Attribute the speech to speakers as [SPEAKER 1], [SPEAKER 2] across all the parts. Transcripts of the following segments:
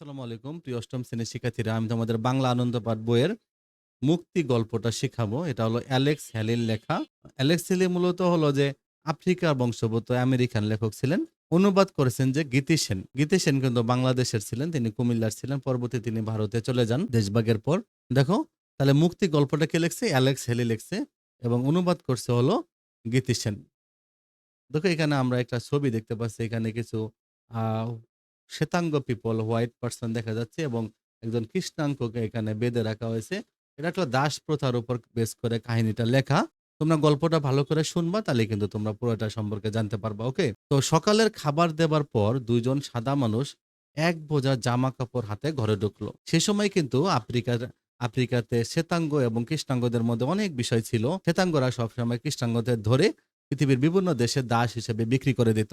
[SPEAKER 1] আসসালামু আলাইকুম প্রিয় অষ্টম শ্রেণীর শিক্ষার্থীরা, আমি তোমাদের বাংলা আনন্দ পাঠ বইয়ের মুক্তি গল্পটা শেখাবো। এটা হলো অ্যালেক্স হ্যালির লেখা। অ্যালেক্স হ্যালি মূলত হলো যে আফ্রিকার বংশোদ্ভূত আমেরিকান লেখক ছিলেন। অনুবাদ করেছেন যে গীতি সেন। গীতি সেন কিন্তু বাংলাদেশের ছিলেন, তিনি কুমিল্লার ছিলেন। পরবর্তী তিনি ভারতে চলে যান দেশভাগের পর। দেখো, তাহলে মুক্তি গল্পটা কে লিখছে? অ্যালেক্স হ্যালি লিখছে এবং অনুবাদ করছে হলো গীতি সেন। দেখো, এখানে আমরা একটা ছবি দেখতে পাচ্ছি। এখানে কিছু আহ শ্বেতাঙ্গ পিপল, হোয়াইট পার্সন দেখা যাচ্ছে এবং একজন কৃষ্ণাঙ্গকে এখানে বেঁধে রাখা হয়েছে। এটা একটা দাস প্রথার উপর বেস করে কাহিনীটা লেখা। তোমরা গল্পটা ভালো করে শুনবা, তাহলে কিন্তু তোমরা পুরোটা সম্পর্কে জানতে পারবা। ওকে, তো সকালের খাবার দেবার পর দুইজন সাদা মানুষ এক বোঝা জামা কাপড় হাতে ঘরে ঢুকলো। সে সময় কিন্তু আফ্রিকাতে শ্বেতাঙ্গ এবং কৃষ্ণাঙ্গদের মধ্যে অনেক বিষয় ছিল। শ্বেতাঙ্গরা সবসময় কৃষ্ণাঙ্গদের ধরে পৃথিবীর বিভিন্ন দেশে দাস হিসেবে বিক্রি করে দিত।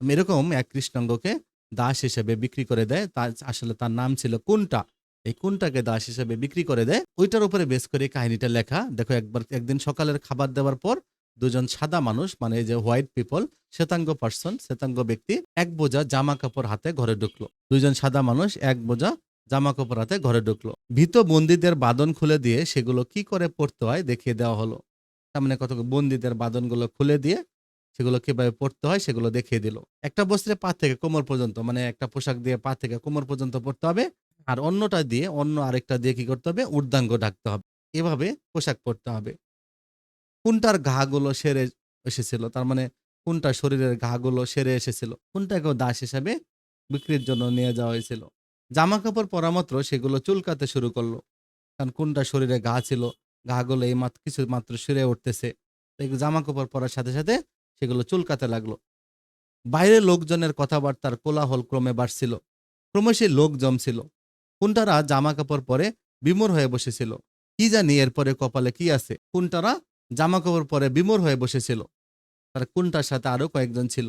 [SPEAKER 1] এরকম এক কৃষ্ণাঙ্গকে দাস হিসেবে বিক্রি করে দেয়। তার আসলে তার নাম ছিল কুন্টা। এই কুন্টাকে দাস হিসেবে বিক্রি করে দেয়। ওইটার উপরে বেস করে কাহিনীটা লেখা। দেখো, একদিন সকালের খাবার দেওয়ার পর দুজন সাদা মানুষ, মানে এই যে হোয়াইট পিপল, শ্বেতাঙ্গ ব্যক্তি এক বোঝা জামা কাপড় হাতে ঘরে ঢুকলো। দুইজন সাদা মানুষ এক বোঝা জামা কাপড় হাতে ঘরে ঢুকলো। ভীত বন্দীদের বাঁধন খুলে দিয়ে সেগুলো কি করে পড়তে হয় দেখিয়ে দেওয়া হলো। তার মানে কত বন্দীদের বাঁধনগুলো খুলে দিয়ে সেগুলো কিভাবে পড়তে হয় সেগুলো দেখিয়ে দিল। একটা বস্ত্রে পা থেকে কোমর পর্যন্ত, মানে একটা পোশাক দিয়ে পা থেকে কোমর পর্যন্ত পড়তে হবে, আর অন্য আরেকটা দিয়ে কি করতে হবে? ঊর্ধ্বাঙ্গ ঢাকতে হবে। এভাবে পোশাক পরতে হবে। কোনটার ঘাগুলো সেরে এসেছিল, তার মানে কোনটা শরীরের ঘাগুলো সেরে এসেছিল, কোনটাকেও দাস হিসাবে বিক্রির জন্য নিয়ে যাওয়া হয়েছিল। জামা কাপড় পরা মাত্র সেগুলো চুলকাতে শুরু করলো, কারণ কোনটা শরীরে ঘা ছিল, ঘাগুলো এই মাত্র কিছু মাত্র সেরে উঠতেছে। তো এই জামা কাপড় পরার সাথে সাথে সেগুলো চুলকাতে লাগলো। বাইরে লোকজনের কথাবার্তার কোলাহল ক্রমে বাড়ছিল। ক্রমশই লোক জমছিল। কুন্টারা জামা কাপড় পরে বিমূঢ় হয়ে বসেছিল। কি জানি এরপরে কপালে কি আছে। কুন্টারা জামা কাপড় পরে বিমূঢ় হয়ে বসেছিল। তার কুন্টার সাথে আরো কয়েকজন ছিল।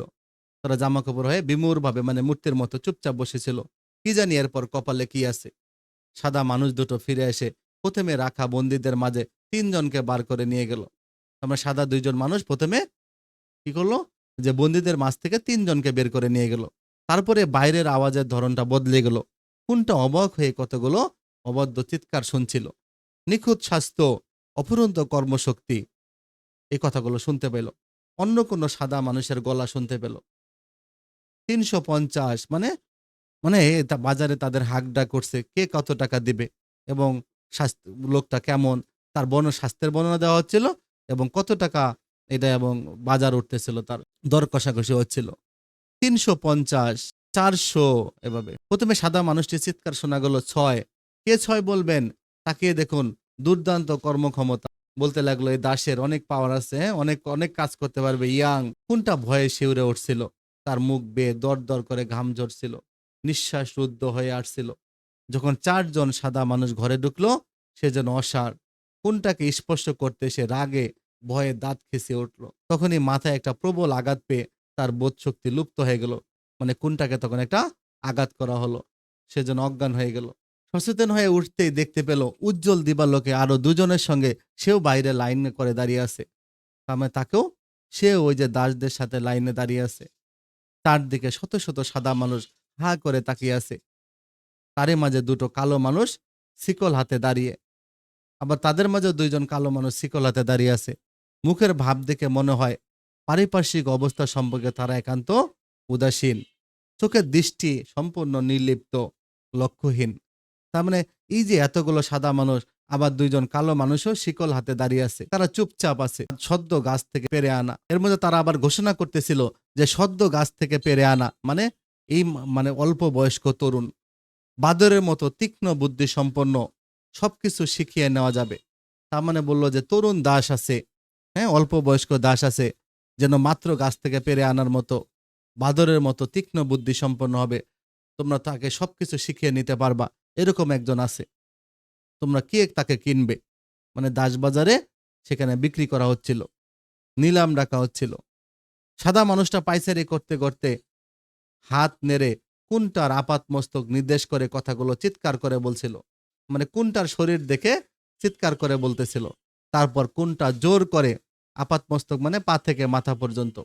[SPEAKER 1] তারা জামা কাপড় হয়ে বিমূঢ় ভাবে, মানে মূর্তির মতো চুপচাপ বসেছিল। কি জানি এরপর কপালে কি আছে। সাদা মানুষ দুটো ফিরে এসে প্রথমে রাখা বন্দীদের মাঝে তিনজনকে বার করে নিয়ে গেল। আমরা সাদা দুইজন মানুষ প্রথমে কি করলো? যে বন্দীদের মাঝ থেকে তিনজনকে বের করে নিয়ে গেল। তারপরে বাইরের আওয়াজের ধরনটা বদলে গেল। কোনটা অবাক হয়ে কতগুলো অবাধ্য চিৎকার শুনছিল। নিখুঁত স্বাস্থ্য, অফুরন্ত কর্মশক্তি, এই কথাগুলো শুনতে পেল। অন্য কোনো সাদা মানুষের গলা শুনতে পেল। ৩৫০, মানে মানে বাজারে তাদের হাকডাক করছে কে কত টাকা দিবে এবং লোকটা কেমন, তার স্বাস্থ্যের বর্ণনা দেওয়া হচ্ছিল এবং কত টাকা এটা, এবং বাজার উঠতেছিল, তার দর কষাকষি হচ্ছিল। ৩৫০, ৪০০, এভাবে। প্রথমে সাদা মানুষটি চিৎকার শোনা গেল, ৬। কে ৬ বলবেন? তাকিয়ে দেখুন, দুর্দান্ত কর্মক্ষমতা। বলতে লাগলো, এই দাসের অনেক পাওয়ার আছে, হ্যাঁ, অনেক অনেক কাজ করতে পারবে। ইয়াং। কোনটা ভয়ে শিউরে উঠছিল। তার মুখ বেয়ে দর দর করে ঘাম ঝরছিল, নিঃশ্বাস রুদ্ধ হয়ে আসছিল। যখন ৪ জন সাদা মানুষ ঘরে ঢুকলো, সে যেন অসাড়। কোনটাকে স্পর্শ করতে সে রাগে ভয়ে দাঁত খেসে উঠল। তখনই মাথায় একটা প্রবল আঘাত পেয়ে তার বোধশক্তি লুপ্ত হয়ে গেল। মানে কোনটাকে তখন একটা আঘাত করা হলো, সে যেন অজ্ঞান হয়ে গেল। সচেতন হয়ে উঠতেই দেখতে পেল উজ্জ্বল দিবালোকে আরো দুজনের সঙ্গে সেও বাইরে লাইন করে দাঁড়িয়ে আছে। তার মানে তাকেও, সে ওই যে দাসদের সাথে লাইনে দাঁড়িয়ে আছে। তার দিকে শত শত সাদা মানুষ হা করে তাকিয়ে আছে। তারই মাঝে দুটো কালো মানুষ শিকল হাতে দাঁড়িয়ে। আবার তাদের মাঝে দুইজন কালো মানুষ শিকল হাতে দাঁড়িয়ে আছে। মুখের ভাব দেখে মনে হয় পারিপার্শ্বিক অবস্থা সম্পর্কে তারা একান্ত উদাসীন। চোখের দৃষ্টি সম্পূর্ণ নির্লিপ্ত, লক্ষ্যহীন। তার মানে এই যে এতগুলো সাদা মানুষ, আবার দুইজন কালো মানুষও শিকল হাতে দাঁড়িয়ে আছে, তারা চুপচাপ আছে। সদ্য গাছ থেকে পেরে আনা। এর মধ্যে তারা আবার ঘোষণা করতেছিল যে সদ্য গাছ থেকে পেরে আনা, মানে এই মানে অল্প বয়স্ক তরুণ, বাদরের মতো তীক্ষ্ণ বুদ্ধি সম্পন্ন, সবকিছু শিখিয়ে নেওয়া যাবে। তার মানে বললো যে তরুণ দাস আছে, হ্যাঁ, অল্প বয়স্ক দাস আছে, যেন মাত্র গাছ থেকে পেরে আনার মতো, বাদরের মতো তীক্ষ্ণ বুদ্ধি সম্পন্ন হবে। তোমরা তাকে সবকিছু শিখিয়ে নিতে পারবা, এরকম একজন আছে। তোমরা কে তাকে কিনবে? মানে দাস বাজারে সেখানে বিক্রি করা হচ্ছিল, নিলাম ডাকা হচ্ছিল। সাদা মানুষটা পাইচারি করতে করতে হাত নেড়ে কুন্টার আপাত মস্তক নির্দেশ করে কথাগুলো চিৎকার করে বলছিল। মানে কুন্টার শরীর দেখে চিৎকার করে বলতেছিল। তারপর কুন্টা জোর করে আপাত মস্তক, মানে পা থেকে মাথা পর্যন্ত,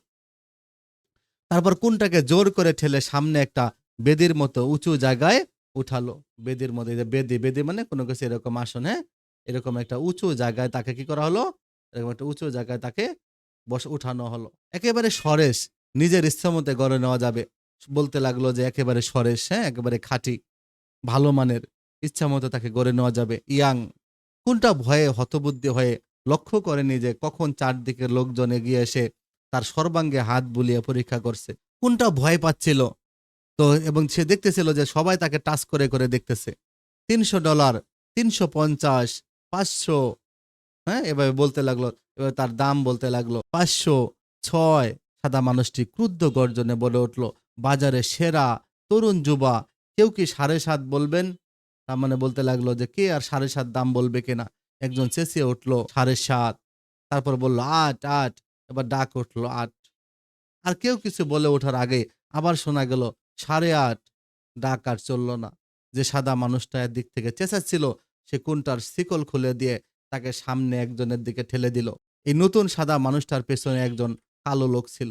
[SPEAKER 1] তারপর কুন্টাকে জোর করে ঠেলে সামনে একটা বেদির মতো উঁচু জায়গায় উঠালো বেদির মধ্যে, যে বেদি, বেদি মানে কোনো কিছু এরকম আসন, হ্যাঁ? এরকম একটা উঁচু জায়গায় তাকে কি করা হলো? এরকম একটা উঁচু জায়গায় তাকে উঠানো হলো। একেবারে সরেস, নিজের ইচ্ছামত গড়ে নেওয়া যাবে। বলতে লাগলো যে একেবারে সরেস, হ্যাঁ? একেবারে খাঁটি, ভালো মানের, ইচ্ছামত তাকে গড়ে নেওয়া যাবে। ইয়াং। কোনটা ভয়ে হতবুদ্ধি হয়ে লক্ষ্য করেনি যে কখন চারদিকের লোকজন এগিয়ে এসে তার সর্বাঙ্গে হাত বুলিয়ে পরীক্ষা করছে। কোনটা ভয় পাচ্ছিল। তো এবং সে দেখতেছিল যে সবাই তাকে টাচ করে দেখতেছে। $৩০০, ৩৫০, ৫০০, হ্যাঁ? এভাবে বলতে লাগলো। এবার তার দাম বলতে লাগলো। ৫০০, ৬। সাদা মানুষটি ক্রুদ্ধ গর্জনে বলে উঠল, বাজারে সেরা তরুণ যুবা, কেউ কি ৭.৫ বলবেন? তার মানে বলতে লাগলো যে কে আর ৭.৫ দাম বলবে কিনা? একজন চেঁচিয়ে উঠল ৭.৫। তারপর বলল ৮, ৮। এবার ডাক উঠল ৮। আর কেউ কিছু বলে ওঠার আগে আবার শোনা গেল ৮.৫। ডাক আর চলল না। যে সাদা মানুষটা একদিক থেকে চেঁচাচ্ছিল সে কোণটার শিকল খুলে দিয়ে তাকে সামনে একজনের দিকে ঠেলে দিল। এই নতুন সাদা মানুষটার পেছনে একজন কালো লোক ছিল।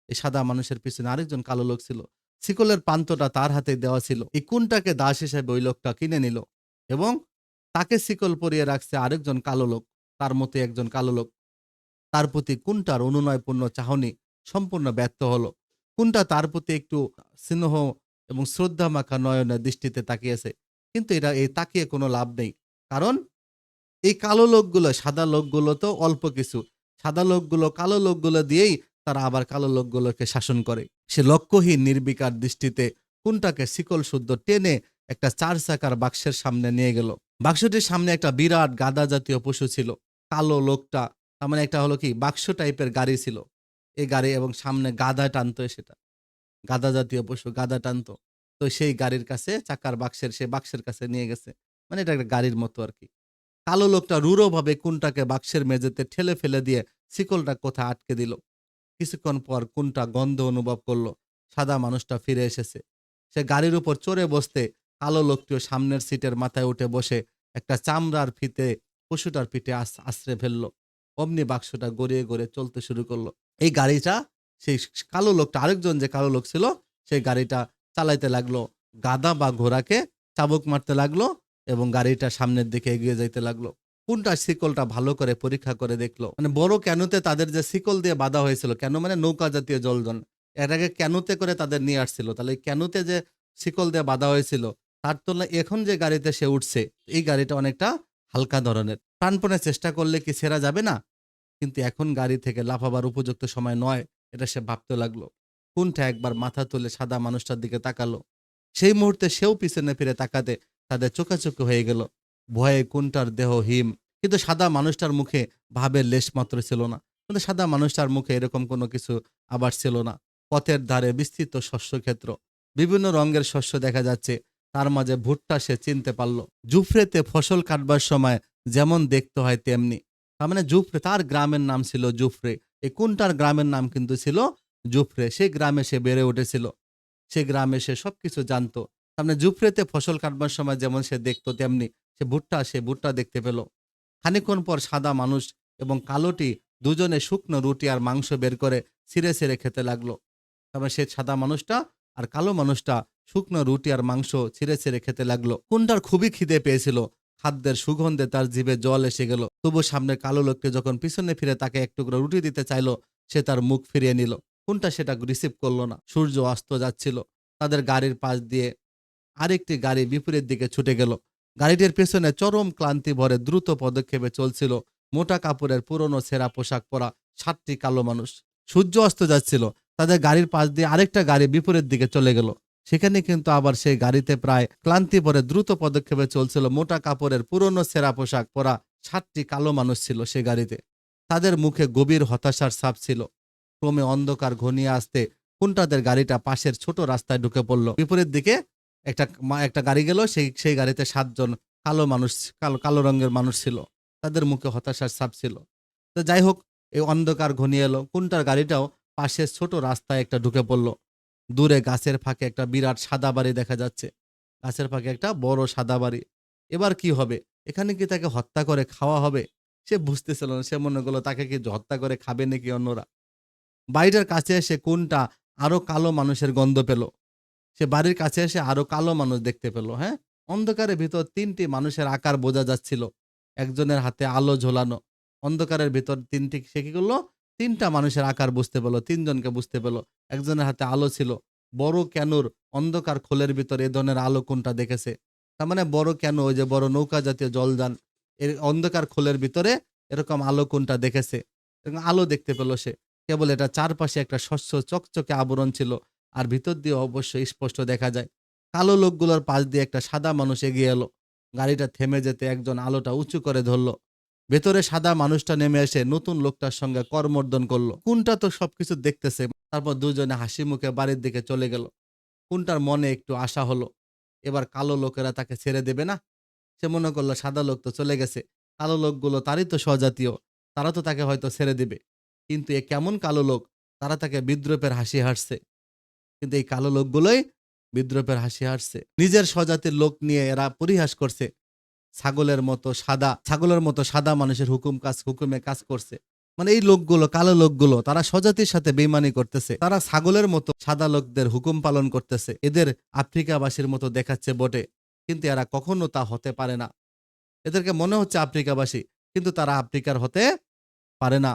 [SPEAKER 1] এই সাদা মানুষের পিছনে আরেকজন কালো লোক ছিল। শিকলের প্রান্তটা তার হাতে দেওয়া ছিল। এই কোণটাকে দাস হিসেবে ওই লোকটা কিনে নিল এবং তাকে শিকল পরিয়ে রাখছে আরেকজন কালো লোক, তার মতো একজন কালো লোক। তার প্রতি কোনটার অনুনয়পূর্ণ চাহনি সম্পূর্ণ ব্যর্থ হলো। কোনটা তার প্রতি একটু স্নেহ এবং শ্রদ্ধামাখা নয়নের দৃষ্টিতে তাকিয়েছে। কিন্তু এটা এই তাকিয়ে কোনো লাভ নেই। কারণ এই কালো লোকগুলো সাদা লোকগুলো তো অল্প কিছু। সাদা লোকগুলো কালো লোকগুলো দিয়েই তারা আবার কালো লোকগুলোকে শাসন করে। সে লক্ষ্যহীন নির্বিকার দৃষ্টিতে কোনটাকে শিকল শুদ্ধ টেনে একটা ৪ চাকার বাক্সের সামনে নিয়ে গেল। বাক্সটির সামনে একটা বিরাট গাদা জাতীয় পশু ছিল। কালো লোকটা তার মানে একটা হলো কি বাক্স টাইপের গাড়ি ছিল। এই গাড়ি এবং সামনে গাধা টানতো সেটা। গাধা জাতীয় পশু গাধা টানতো। তো সেই গাড়ির কাছে চাকার বাক্সের সে বাক্সের কাছে নিয়ে গেছে। মানে এটা একটা গাড়ির মতো আরকি। কালো লোকটা রূঢ়ভাবে কোনটাকে বাক্সের মেঝেতে ঠেলে ফেলে দিয়ে শিকলটা কোথায় আটকে দিল। কিছুক্ষণ পর কোনটা গন্ধ অনুভব করলো। সাদা মানুষটা ফিরে এসেছে। সে গাড়ির উপর চড়ে বসতে কালো লোকটিও সামনের সিটের মাথায় উঠে বসে একটা চামড়ার ফিতে পশুটার পিঠে আছড়ে ফেললো। অমনি বাক্সটা গড়িয়ে চলতে শুরু করলো। এই গাড়িটা সেই কালো লোকটা আরেকজন যে কালো লোক ছিল সেই গাড়িটা চালাইতে লাগলো। গাধা বা ঘোড়াকে চাবুক মারতে লাগলো এবং গাড়িটা সামনের দিকে এগিয়ে যাইতে লাগলো। কোনটা শিকলটা ভালো করে পরীক্ষা করে দেখলো। মানে বড় ক্যানুতে তাদের যে শিকল দিয়ে বাঁধা হয়েছিল, ক্যানু মানে নৌকা জাতীয় জলযান। এর আগে ক্যানুতে করে তাদের নিয়ে আসছিল। তাহলে এই ক্যানুতে যে শিকল দিয়ে বাঁধা হয়েছিল তার তুলনায় এখন যে গাড়িতে সে উঠছে এই গাড়িটা অনেকটা হালকা ধরনের। প্রাণপণে চেষ্টা করলে কি ছেড়া যাবে না? কিন্তু এখন গাড়ি থেকে লাফাবার উপযুক্ত সময় নয়, এটা সে ভাবতে লাগলো। কোনটা একবার মাথা তুলে সাদা মানুষটার দিকে তাকালো। সেই মুহূর্তে সেও পিছনে ফিরে তাকাতে তাদের চোখাচোখি হয়ে গেল। ভয়ে কোনটার দেহ হিম। কিন্তু সাদা মানুষটার মুখে ভাবের লেশ মাত্র ছিল না। কিন্তু সাদা মানুষটার মুখে এরকম কোনো কিছু আবার ছিল না। পথের ধারে বিস্তৃত শস্যক্ষেত্র। বিভিন্ন রঙের শস্য দেখা যাচ্ছে। তার মাঝে ভুট্টা সে চিনতে পারল। জুফরেতে ফসল কাটবার সময় যেমন দেখতে হয় তেমনি। তার মানে জুফরে, তার গ্রামের নাম ছিল জুফরে। এই কোনটার গ্রামের নাম কিন্তু ছিল জুফরে। সেই গ্রামে সে বেড়ে উঠেছিল। সে গ্রামে সে সবকিছু জানতো। তার মানে জুফরেতে ফসল কাটবার সময় যেমন সে দেখতো তেমনি সে ভুট্টা দেখতে পেল। খানিকক্ষণ পর সাদা মানুষ এবং কালোটি দুজনে শুকনো রুটি আর মাংস বের করে ছিঁড়ে খেতে লাগলো। তারপরে সে সাদা মানুষটা আর কালো মানুষটা শুকনো রুটি আর মাংস ছিঁড়ে খেতে লাগলো। কোনটার খুবই খিদে পেয়েছিল। খাদ্যের সুগন্ধে তার জিভে জল এসে গেল। তবু সামনে কালো লোকটি যখন পিছনে ফিরে তাকে এক টুকরো রুটি দিতে চাইলো সে তার মুখ ফিরিয়ে নিল। কোনটা সেটা রিসিভ করলো না। সূর্য অস্ত যাচ্ছিল। তাদের গাড়ির পাশ দিয়ে আরেকটি গাড়ি বিপরীত দিকে ছুটে গেল। গাড়িটির পেছনে চরম ক্লান্তি ভরে দ্রুত পদক্ষেপে চলছিল মোটা কাপড়ের পুরনো ছেঁড়া পোশাক পরা ৭টি কালো মানুষ। সূর্য অস্ত যাচ্ছিল। তাদের গাড়ির পাশ দিয়ে আরেকটা গাড়ি বিপরীত দিকে চলে গেল। সেখানে কিন্তু আবার সেই গাড়িতে প্রায় ক্লান্তি ভরে দ্রুত পদক্ষেপে চলছিল মোটা কাপড়ের পুরনো ছেঁড়া পোশাক পরা ৭টি কালো মানুষ ছিল সে গাড়িতে। তাদের মুখে গভীর হতাশার ছাপ ছিল। ক্রমে অন্ধকার ঘনিয়ে আসতে কোনটাদের গাড়িটা পাশের ছোট রাস্তায় ঢুকে পড়ল। বিপরীত দিকে একটা গাড়ি গেল। সেই গাড়িতে ৭ জন কালো মানুষ, কালো রঙের মানুষ ছিল। তাদের মুখে হতাশার ছাপ ছিল। তো যাই হোক, এই অন্ধকার ঘনিয়ে এলো। কোনটার গাড়িটাও পাশের ছোট রাস্তায় একটা ঢুকে পড়ল। দূরে গাছের ফাঁকে একটা বিরাট সাদা বাড়ি দেখা যাচ্ছে। গাছের ফাঁকে একটা বড় সাদা বাড়ি। এবার কি হবে? এখানে কি তাকে হত্যা করে খাওয়া হবে? সে বুঝতেছিল না। সে মনে করলো তাকে কি হত্যা করে খাবে নাকি অন্যরা। বাড়িটার কাছে এসে কোনটা আরো কালো মানুষের গন্ধ পেল। সে বাড়ির কাছে এসে আরো কালো মানুষ দেখতে পেল। হ্যাঁ, অন্ধকারের ভিতর ৩টি মানুষের আকার বোঝা যাচ্ছিল। একজনের হাতে আলো ঝোলানো। অন্ধকারের ভিতর সে কি করলো? ৩টা মানুষের আকার বুঝতে পেল, ৩ জনকে বুঝতে পেল। একজনের হাতে আলো ছিল। বড় ক্যানুর অন্ধকার খোলের ভিতর এ ধরনের আলো কোনটা দেখেছে? তার মানে বড় ক্যানু, ওই যে বড় নৌকা জাতীয় জলযান, এর অন্ধকার খোলের ভিতরে এরকম আলো কোনটা দেখেছে? এরকম আলো দেখতে পেল সে। কেবল এটা চারপাশে একটা স্বচ্ছ চকচকে আবরণ ছিল। আর ভিতর দিয়ে অবশ্যই স্পষ্ট দেখা যায়। কালো লোকগুলোর পাশ দিয়ে একটা সাদা মানুষ এগিয়ে এলো। গাড়িটা থেমে যেতে একজন আলোটা উঁচু করে ধরল। ভেতরে সাদা মানুষটা নেমে এসে নতুন লোকটার সঙ্গে করমর্দন করলো। কোনটা তো সবকিছু দেখতেছে। তারপর দুজনে হাসি মুখে বাড়ির দিকে চলে গেল। কোনটার মনে একটু আশা হলো, এবার কালো লোকেরা তাকে ছেড়ে দেবে না। সে মনে করলো সাদা লোক তো চলে গেছে, কালো লোকগুলো তারই তো স্বজাতীয়, তারা তো তাকে হয়তো ছেড়ে দিবে। কিন্তু এ কেমন কালো লোক, তারা তাকে বিদ্রূপের হাসি হাসছে। কিন্তু এই কালো লোকগুলোই বিদ্রূপের হাসি হাসছে। নিজের স্বজাতির লোক নিয়ে এরা পরিহাস করছে। ছাগলের মতো সাদা মানুষের হুকুমে কাজ করছে। মানে এই লোকগুলো, কালো লোকগুলো, তারা স্বজাতির সাথে বেইমানি করতেছে। তারা ছাগলের মতো সাদা লোকদের হুকুম পালন করতেছে। এদের আফ্রিকাবাসীর মতো দেখাচ্ছে বটে, কিন্তু এরা কখনো তা হতে পারে না। এদেরকে মনে হচ্ছে আফ্রিকাবাসী, কিন্তু তারা আফ্রিকার হতে পারে না।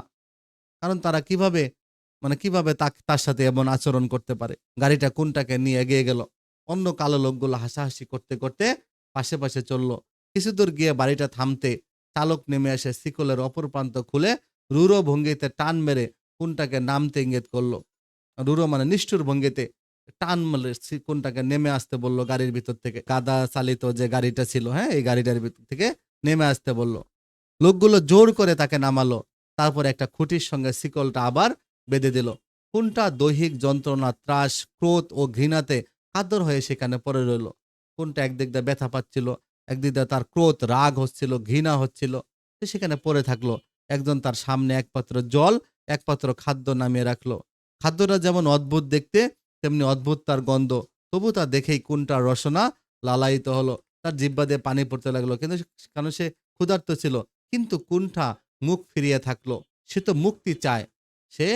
[SPEAKER 1] কারণ তারা কিভাবে তার সাথে এমন আচরণ করতে পারে? গাড়িটা কোনটাকে নিয়ে এগিয়ে গেল। অন্য কালো লোকগুলো হাসাহাসি করতে করতে পাশে পাশে চলল। কিছু দূর গিয়ে বাড়িটা থামতে চালক নেমে এসে শিকলের অপর প্রান্ত খুলে রূঢ় ভঙ্গিতে টান মেরে কোনটাকে নামতে ইঙ্গিত করলো। রূঢ় মানে নিষ্ঠুর ভঙ্গিতে টান মেরে কোনটাকে নেমে আসতে বলল গাড়ির ভিতর থেকে। গাদা চালিত যে গাড়িটা ছিল, হ্যাঁ, এই গাড়িটার ভিতর থেকে নেমে আসতে বলল। লোকগুলো জোর করে তাকে নামালো। তারপর একটা খুঁটির সঙ্গে শিকলটা আবার বেঁধে দিল। কোনটা দৈহিক যন্ত্রণা, ত্রাস, ক্রোধ ও ঘৃণাতে কাতর হয়ে সেখানে পড়ে রইল। কোনটা একদিক দিয়ে ব্যথা পাচ্ছিল, একদিক দিয়ে তার ক্রোধ, রাগ হচ্ছিল, ঘৃণা হচ্ছিল। সে সেখানে পড়ে থাকলো। একজন তার সামনে এক পাত্র জল, এক পাত্র খাদ্য নামিয়ে রাখলো। খাদ্যটা যেমন অদ্ভুত দেখতে, তেমনি অদ্ভুত তার গন্ধ। তবু তা দেখেই কোনটার রসনা লালায়িত হলো। তার জিহ্বা দিয়ে পানি পড়তে লাগলো, কিন্তু কারণ সে ক্ষুধার্ত ছিল। কিন্তু কুণ্ঠা মুখ ফিরিয়ে থাকলো। সে তো মুক্তি চায়। সে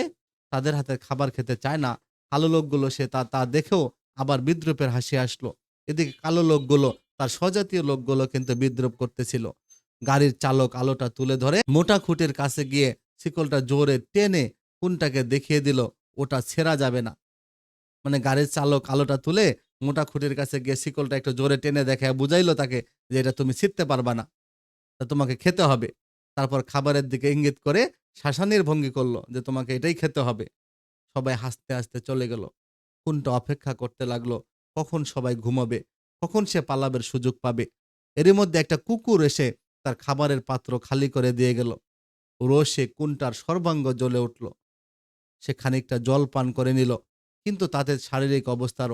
[SPEAKER 1] তাদের হাতে খাবার খেতে চায় না। কালো লোকগুলো সে তা দেখেও আবার বিদ্রূপের হাসি আসলো। এদিকে কালো লোকগুলো, তার স্বজাতীয় লোকগুলো কিন্তু বিদ্রূপ করতেছিল। গাড়ির চালক আলোটা তুলে ধরে মোটা খুঁটির কাছে গিয়ে শিকলটা জোরে টেনে কোনটাকে দেখিয়ে দিল ওটা ছেঁড়া যাবে না। মানে গাড়ির চালক আলোটা তুলে মোটা খুঁটির কাছে গিয়ে শিকলটা একটু জোরে টেনে দেখে বুঝাইলো তাকে যে এটা তুমি ছিঁড়তে পারবা না, তা তোমাকে খেতে হবে। তারপর খাবারের দিকে ইঙ্গিত করে শাসানির ভঙ্গি করলো যে তোমাকে এটাই খেতে হবে। সবাই হাসতে হাসতে চলে গেল। কোনটা অপেক্ষা করতে লাগলো কখন সবাই ঘুমাবে, কখন সে পালাবের সুযোগ পাবে। এরই মধ্যে একটা কুকুর এসে তার খাবারের পাত্র খালি করে দিয়ে গেল। রোষে কোনটার সর্বাঙ্গ জ্বলে উঠল। সে খানিকটা জল পান করে নিল, কিন্তু তাতে শারীরিক অবস্থার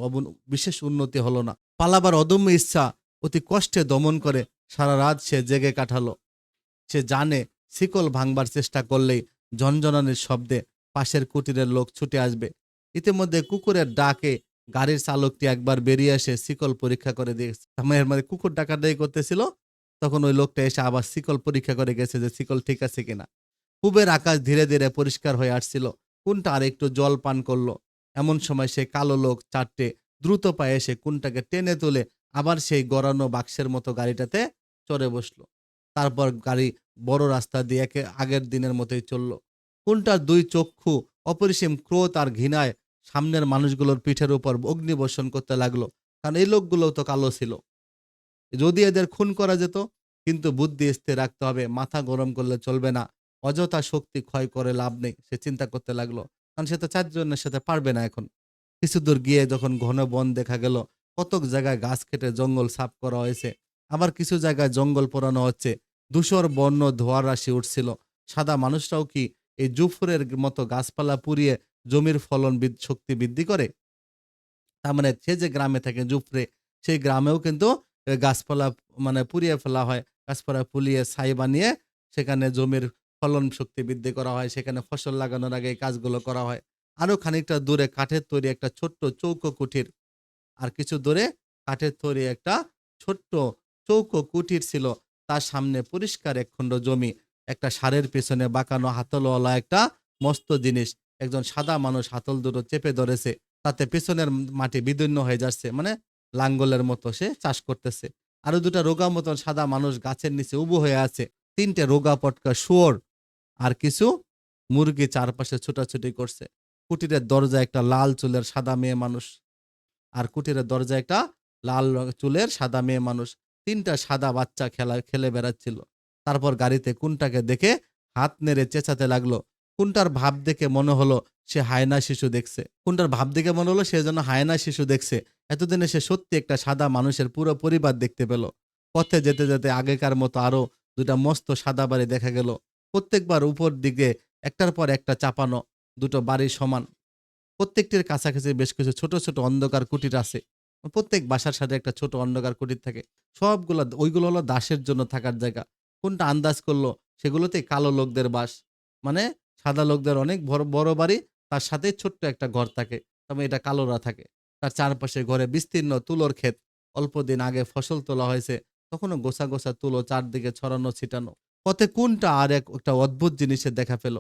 [SPEAKER 1] বিশেষ উন্নতি হলো না। পালাবার অদম্য ইচ্ছা অতি কষ্টে দমন করে সারা রাত সে জেগে কাটালো। সে জানে শিকল ভাঙবার চেষ্টা করলেই ঝনঝনানির শব্দে পাশের কুটিরের লোক ছুটে আসবে। ইতিমধ্যে কুকুরের ডাকে গাড়ির চালকটি একবার বেরিয়ে এসে শিকল পরীক্ষা করে দিয়েছে। মানে কুকুর ডাকাডাকি করতেছিল, তখন ওই লোকটা এসে আবার শিকল পরীক্ষা করে গেছে যে শিকল ঠিক আছে কিনা। পূবের আকাশ ধীরে ধীরে পরিষ্কার হয়ে আসছিল। কোনটা আর একটু জল পান করলো। এমন সময় সে কালো লোক চারটে দ্রুত পায়ে এসে কোনটাকে টেনে তুলে আবার সেই গড়ানো বাক্সের মতো গাড়িটাতে চড়ে বসলো। তারপর গাড়ি বড় রাস্তা দিয়ে আগের দিনের মতোই চলল। কোনটার দুই চক্ষু অপরিসীম ক্রোধ আর ঘৃণায় সামনের মানুষগুলোর পিঠের উপর অগ্নিবর্ষণ করতে লাগলো। কারণ এই লোকগুলো তো কালো ছিল। যদি এদের খুন করা যেত, কিন্তু বুদ্ধি স্থির রাখতে হবে, মাথা গরম করলে চলবে না। অযথা শক্তি ক্ষয় করে লাভ নেই, সে চিন্তা করতে লাগলো। কারণ সে তো 4 জনের সাথে পারবে না এখন। কিছু দূর গিয়ে যখন ঘন বন দেখা গেল, কতক জায়গায় গাছ কেটে জঙ্গল সাফ করা হয়েছে, আবার কিছু জায়গায় জঙ্গল পোড়ানো হচ্ছে। ধূসর বর্ণ ধোঁয়ার রাশি উঠছিল। সাদা মানুষরাও কি এই জুফুরের মতো গাছপালা পুড়িয়ে জমির ফলন শক্তি বৃদ্ধি করে? তার মানে সে যে গ্রামে থাকে জুফরে, সেই গ্রামেও কিন্তু গাছপালা পুড়িয়ে ফেলা হয়। গাছপালা পুড়িয়ে ছাই বানিয়ে সেখানে জমির ফলন শক্তি বৃদ্ধি করা হয়। সেখানে ফসল লাগানোর আগে এই কাজগুলো করা হয়। আরো খানিকটা দূরে কাঠের তৈরি একটা ছোট্ট চৌকো কুঠির, আর কিছু দূরে কাঠের তৈরি একটা ছোট্ট চৌকো কুঠির ছিল। তার সামনে পরিষ্কার একখণ্ড জমি, একটা ষাঁড়ের পেছনে বাঁকানো হাতলওয়ালা একটা মস্ত জিনিস। একজন সাদা মানুষ হাতল দুটো চেপে ধরেছে। তাতে পেছনের মাটি বিদীর্ণ হয়ে যাচ্ছে, মানে লাঙ্গলের মতো সে চাষ করতেছে। আরো ২ টা রোগা মতন সাদা মানুষ গাছের নিচে উবু হয়ে আছে। ৩ টে রোগা পটকা শুয়োর আর কিছু মুরগি চারপাশে ছোটাছুটি করছে। কুটিরের দরজায় একটা লাল চুলের সাদা মেয়ে মানুষ। আর কুটিরের দরজায় একটা চুলের সাদা মেয়ে মানুষ। ৩ টা সাদা বাচ্চা খেলে বেড়াচ্ছিল। তারপর গাড়িতে কুন্টাকে দেখে হাত নেড়ে চেঁচাতে লাগলো। কুন্টার ভাব দেখে মনে হলো সে হায়না শিশু দেখছে। কুন্টার ভাব দেখে মনে হলো সে যেন হায়না শিশু দেখছে। এতদিনে সে সত্যি একটা সাদা মানুষের পুরো পরিবার দেখতে পেল। পথে যেতে যেতে আগেকার মতো আরো ২ টা মস্ত সাদা বাড়ি দেখা গেল। প্রত্যেকবার উপর দিকে একটার পর একটা চাপানো ২ টো বাড়ি সমান। প্রত্যেকটির কাছাকাছি বেশ কিছু ছোট, ছোট অন্ধকার কুটির আছে। প্রত্যেক বাসার সাথে একটা ছোট অন্ধকার কুটির থাকে। ওইগুলো হলো দাসের জন্য থাকার জায়গা। কোনটা আন্দাজ করলো সেগুলোতেই কালো লোকদের বাস। মানে সাদা লোকদের অনেক বড়, বড় বাড়ি, তার সাথেই ছোট্ট একটা ঘর থাকে। তবে এটা কালোরা থাকে। তার চারপাশে ঘরে বিস্তীর্ণ তুলোর ক্ষেত। অল্পদিন আগে ফসল তোলা হয়েছে। তখনও গোছা, গোছা তুলো চারদিকে ছড়ানো ছিটানো। পথে কোনটা একটা অদ্ভুত জিনিসের দেখা পেল।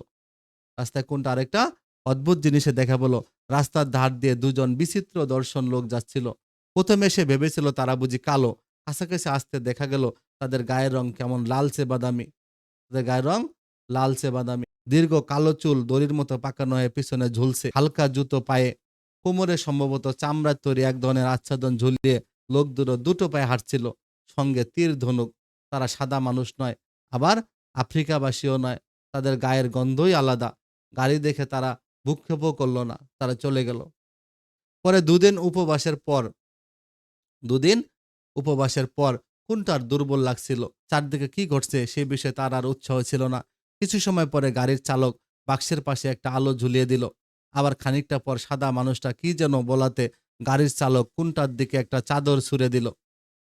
[SPEAKER 1] রাস্তায় কোনটা আরেকটা অদ্ভুত জিনিসের দেখা পেল। রাস্তার ধার দিয়ে ২ জন বিচিত্র দর্শন লোক যাচ্ছিল। প্রথমে সে ভেবেছিল তারা বুঝি কালো। কাছাকাছি আসতে দেখা গেল তাদের গায়ের রং কেমন লালচে বাদামি। তাদের গায়ের রং লালচে বাদামি। দীর্ঘ কালো চুল দড়ির মতো পাকানো হয়ে পিছনে ঝুলছে। হালকা জুতো পায়ে। কোমরে সম্ভবত চামড়ার তৈরি এক ধরনের আচ্ছাদন ঝুলিয়ে লোক দুটো পায়ে হাঁটছিল। সঙ্গে তীর ধনুক। তারা সাদা মানুষ নয়, আবার আফ্রিকাবাসীও নয়। তাদের গায়ের গন্ধই আলাদা। গাড়ি দেখে তারা ভ্রুক্ষেপও করল না। তারা চলে গেল। পরে দুদিন উপবাসের পর কোনটার দুর্বল লাগছিল। চারদিকে কি ঘটছে সে বিষয়ে তার আর উৎসাহ ছিল না। কিছু সময় পরে গাড়ির চালক বাক্সের পাশে একটা আলো ঝুলিয়ে দিল। আবার খানিকটা পর সাদা মানুষটা কি যেন বলাতে গাড়ির চালক কোনটার দিকে একটা চাদর ছুঁড়ে দিল।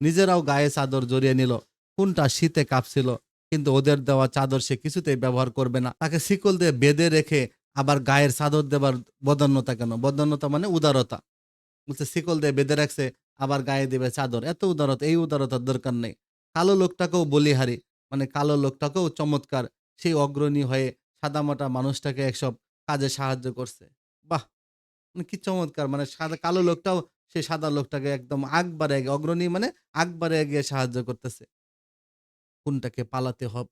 [SPEAKER 1] নিজেরাও গায়ে চাদর জড়িয়ে নিল। কোনটা শীতে কাঁপছিল, কিন্তু ওদের দেওয়া চাদর সে কিছুতেই ব্যবহার করবে না। তাকে শিকল দিয়ে বেঁধে রেখে আবার গায়ের চাদর দেবার বদান্যতা কেন? বদান্যতা মানে উদারতা। বলছে শিকল দিয়ে বেঁধে রাখছে, আবার গায়ে দিবে চাদর। এত উদারতা, এই উদারতার দরকার নেই। কালো লোকটাকেও বলিহারি, মানে কালো লোকটাকেও চমৎকার, সেই অগ্রণী হয়ে সাদামাটা মানুষটাকে এসব কাজে সাহায্য করছে। বাহ! মানে কি চমৎকার! মানে কালো লোকটাও সেই সাদা লোকটাকে একদম অগ্রণী মানে আগবাড়ে এগিয়ে সাহায্য করতেছে। কোনটাকে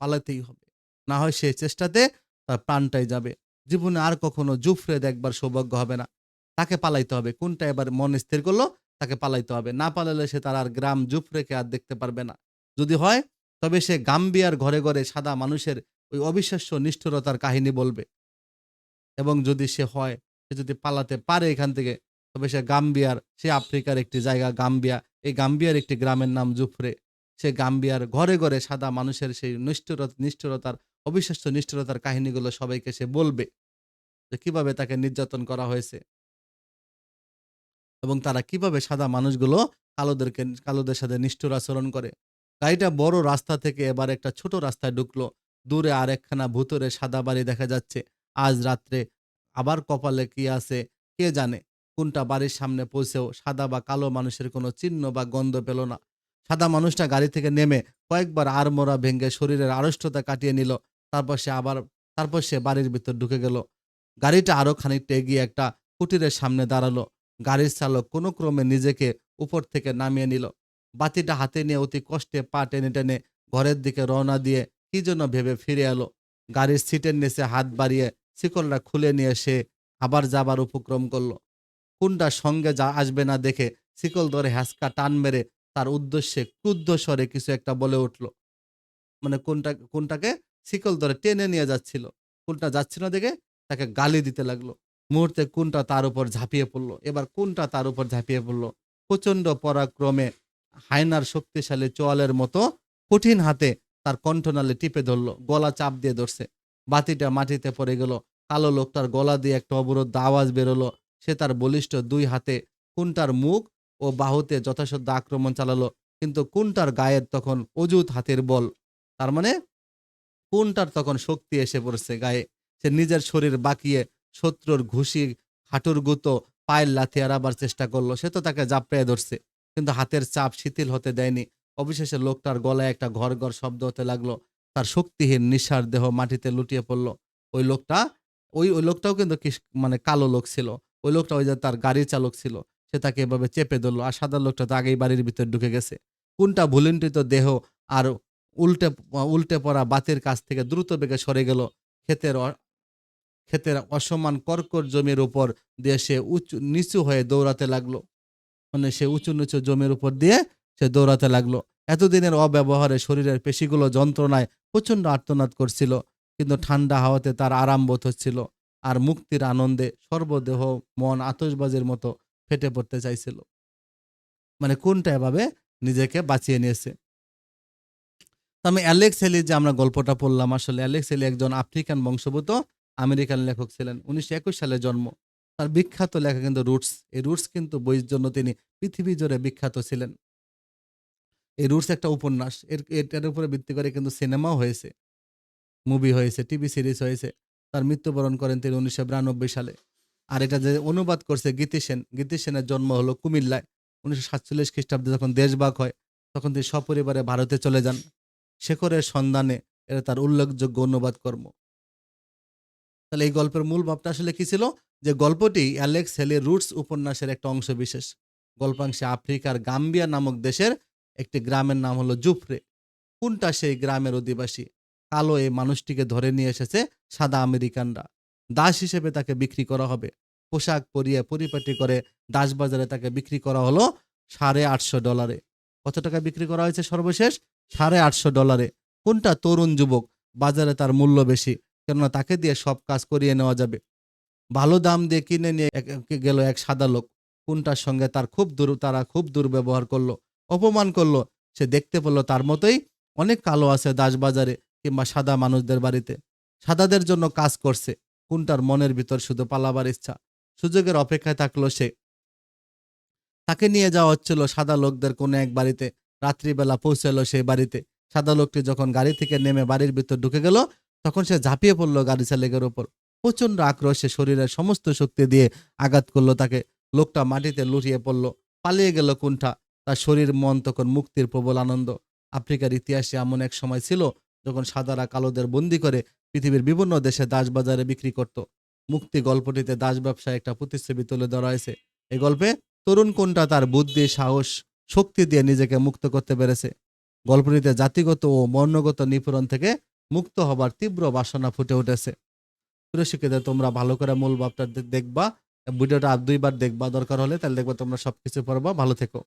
[SPEAKER 1] পালাতেই হবে। না হয় সে চেষ্টাতে তার প্রাণটাই যাবে। জীবনে আর কখনো জুফরে দেখবার সৌভাগ্য হবে না। তাকে পালাইতে হবে। কোনটা এবার মন স্থির করলো, তাকে পালাইতে হবে। না পালালে সে তার আর গ্রাম জুফরেকে আর দেখতে পারবে না। যদি হয়, তবে সে গাম্বিয়ার ঘরে, ঘরে সাদা মানুষের ওই অবিশ্বাস্য নিষ্ঠুরতার কাহিনী বলবে। এবং যদি সে যদি পালাতে পারে এখান থেকে, তবে সে আফ্রিকার একটি জায়গা গাম্বিয়া। এই গাম্বিয়ার একটি গ্রামের নাম জুফরে। সে গাম্বিয়ার ঘরে, ঘরে সাদা মানুষের সেই নিষ্ঠুরতার অবিশ্বাস্য নিষ্ঠুরতার কাহিনীগুলো সবাইকে সে বলবে। যে কিভাবে তাকে নির্যাতন করা হয়েছে এবং তারা কিভাবে সাদা মানুষগুলো কালোদের সাথে নিষ্ঠুর আচরণ করে। গাড়িটা বড় রাস্তা থেকে এবার একটা ছোট রাস্তায় ঢুকলো। দূরে আরেকখানা ভুতুড়ে সাদা বাড়ি দেখা যাচ্ছে। আজ রাত্রে আবার কপালে কি আছে কে জানে। কোনটা বাড়ির সামনে পৌঁছেও সাদা বা কালো মানুষের কোনো চিহ্ন বা গন্ধ পেল না। সাদা মানুষটা গাড়ি থেকে নেমে কয়েকবার আড়মোড়া ভেঙে শরীরের আড়ষ্টতা কাটিয়ে নিল। তারপর সে বাড়ির ভিতর ঢুকে গেল। গাড়িটা আরো খানিকটা এগিয়ে একটা কুটিরের সামনে দাঁড়ালো। গাড়ির চালক কোনো ক্রমে নিজেকে উপর থেকে নামিয়ে নিল। বাতিটা হাতে নিয়ে অতি কষ্টে পা টেনে টেনে ঘরের দিকে রওনা দিয়ে কি যেন ভেবে ফিরে এলো। গাড়ির সিটের নিচে হাত বাড়িয়ে শিকলটা খুলে নিয়ে সে আবার যাবার উপক্রম করলো। কোনটা সঙ্গে আসবে না দেখে শিকল ধরে হ্যাঁচকা টান মেরে তার উদ্দেশ্যে ক্রুদ্ধ স্বরে কিছু একটা বলে উঠল। মানে কোনটাকে শিকল ধরে টেনে নিয়ে যাচ্ছিল। কোনটা যাচ্ছিল না দেখে তাকে গালি দিতে লাগলো। মুহূর্তে কোনটা তার উপর ঝাঁপিয়ে পড়ল। এবার কোনটা তার উপর ঝাঁপিয়ে পড়ল। প্রচণ্ড পরাক্রমে হায়নার শক্তিশালী চোয়ালের মতো কঠিন হাতে তার কণ্ঠনালী টিপে ধরল। গলা চাপ দিয়ে ধরছে। বাতিটা মাটিতে পড়ে গেল। কালো লোকটার গলা দিয়ে একটা অবরুদ্ধ আওয়াজ বেরোলো। সে তার বলিষ্ঠ ২ হাতে কোনটার মুখ ও বাহুতে যথাসাধ্য আক্রমণ চালালো। কিন্তু কোনটার গায়ের তখন অযুত হাতের বল। তার মানে কোনটার তখন শক্তি এসে পড়ছে গায়ে। সে নিজের শরীর বাঁকিয়ে শত্রুর ঘুষি, হাঁটুর গুঁতো, পায়ের লাথি এড়াবার চেষ্টা করলো। সে তো তাকে জাপড়ে ধরছে, কিন্তু হাতের চাপ শিথিল হতে দেয়নি। অবশেষে লোকটার গলায় একটা ঘর ঘর শব্দ হতে লাগলো। তার শক্তিহীন নিঃসার দেহ মাটিতে লুটিয়ে পড়ল। ওই লোকটা ওই লোকটাও কিন্তু মানে কালো লোক ছিল। ওই লোকটা ওই যে তার গাড়ি চালক ছিল, সে তাকে এভাবে চেপে ধরলো, আর সাদা লোকটা তো আগেই বাড়ির ভিতরে ঢুকে গেছে। কোনটা ভুলুণ্ঠিত দেহ আর উল্টে উল্টে পড়া বাতির কাছ থেকে দ্রুত বেগে সরে গেল। ক্ষেতের ক্ষেতের অসমান কর্কর জমির উপর দিয়ে সে নিচু হয়ে দৌড়াতে লাগলো। মানে সে উঁচু নিচু জমির উপর দিয়ে সে দৌড়াতে লাগলো। এতদিনের অব্যবহারে শরীরের পেশিগুলো যন্ত্রণায় প্রচন্ড আর্তনাদ করছিল, কিন্তু ঠান্ডা হাওয়াতে তার আরাম বোধ হচ্ছিল, আর মুক্তির আনন্দে সর্বদেহ মন আতশবাজির মতো ফেটে পড়তে চাইছিল। মানে কোনটা এভাবে নিজেকে বাঁচিয়ে নিয়েছে। তো আমি অ্যালেক্স হেলি যে আমরা গল্পটা পড়লাম, আসলে অ্যালেক্স হেলি একজন আফ্রিকান বংশোদ্ভূত আমেরিকান লেখক ছিলেন। 1921 সালে জন্ম। তার বিখ্যাত লেখা কিন্তু রুটস। এই রুটস কিন্তু বইয়ের জন্য তিনি পৃথিবী জুড়ে বিখ্যাত ছিলেন। এই রুটস একটা উপন্যাস। এটার উপরে ভিত্তি করে কিন্তু সিনেমাও হয়েছে, মুভি হয়েছে, টিভি সিরিজ হয়েছে। তার মৃত্যুবরণ করেন তিনি 1992 সালে। আর এটা যে অনুবাদ করছে গীতি সেন। গীতি সেনের জন্ম হলো কুমিল্লায়। 1947 খ্রিস্টাব্দে যখন দেশভাগ হয়, তখন তিনি সপরিবারে ভারতে চলে যান। শেখরের সন্ধানে, এটা তার উল্লেখযোগ্য অনুবাদ কর্ম। তাহলে এই গল্পের মূল ভাবটা আসলে কি ছিল? যে গল্পটি অ্যালেক্স হেলির রুটস উপন্যাসের একটা অংশ বিশেষ। গল্পাংশে আফ্রিকার গাম্বিয়া নামক দেশের একটি গ্রামের নাম হলো জুফরে। কোনটা সেই গ্রামের অধিবাসী? কালো এই মানুষটিকে ধরে নিয়ে এসেছে সাদা আমেরিকানরা। দাস হিসেবে তাকে বিক্রি করা হবে। পোশাক পরিয়ে পরিপাটি করে দাস বাজারে তাকে বিক্রি করা হলো $850। কত টাকা বিক্রি করা হয়েছে সর্বশেষ? $850। কোনটা তরুণ যুবক? বাজারে তার মূল্য বেশি, কেননা তাকে দিয়ে সব কাজ করিয়ে নেওয়া যাবে। ভালো দাম দিয়ে কিনে নিয়ে গেল এক সাদা লোক। কোনটার সঙ্গে তারা খুব দুর্ব্যবহার করলো, অপমান করলো। সে দেখতে পেল তার মতোই অনেক কালো আছে দাস বাজারে কিংবা সাদা মানুষদের বাড়িতে, সাদাদের জন্য কাজ করছে। কোনটার মনের ভিতর শুধু পালাবার ইচ্ছা। সুযোগের অপেক্ষায় থাকলো সে। তাকে নিয়ে যাওয়া হচ্ছিল সাদা লোকদের কোনো এক বাড়িতে। রাত্রিবেলা পৌঁছালো সেই বাড়িতে। সাদা লোকটি যখন গাড়ি থেকে নেমে বাড়ির ভিতর ঢুকে গেল, তখন সে ঝাঁপিয়ে পড়লো গাড়ি চালকের উপর। প্রচন্ড আক্রোশে শরীরের সমস্ত শক্তি দিয়ে আঘাত করলো তাকে। লোকটা মাটিতে লুটিয়ে পড়ল। পালিয়ে গেল কুণ্ঠা। তার শরীর মন তখন মুক্তির প্রবল আনন্দ। আফ্রিকার ইতিহাসে এমন এক সময় ছিল যখন সাদারা কালোদের বন্দি করে পৃথিবীর বিভিন্ন দেশে দাস বাজারে বিক্রি করত। মুক্তি গল্পটিতে দাস ব্যবসায় একটা প্রতিচ্ছবি তুলে ধরা হয়েছে। এই গল্পে তরুণ কোনটা তার বুদ্ধি, সাহস, শক্তি দিয়ে নিজেকে মুক্ত করতে পেরেছে। গল্পটিতে জাতিগত ও বর্ণগত নিপীড়ন থেকে মুক্ত হবার তীব্র বাসনা ফুটে উঠেছে। প্রিয় শিক্ষার্থীরা, তোমরা ভালো করে মূল ভাবটা দেখবা, ভিডিওটা আর 2 বার দেখবা দরকার হলে, তাহলে দেখবা তোমরা সবকিছু পারবা। ভালো থেকো।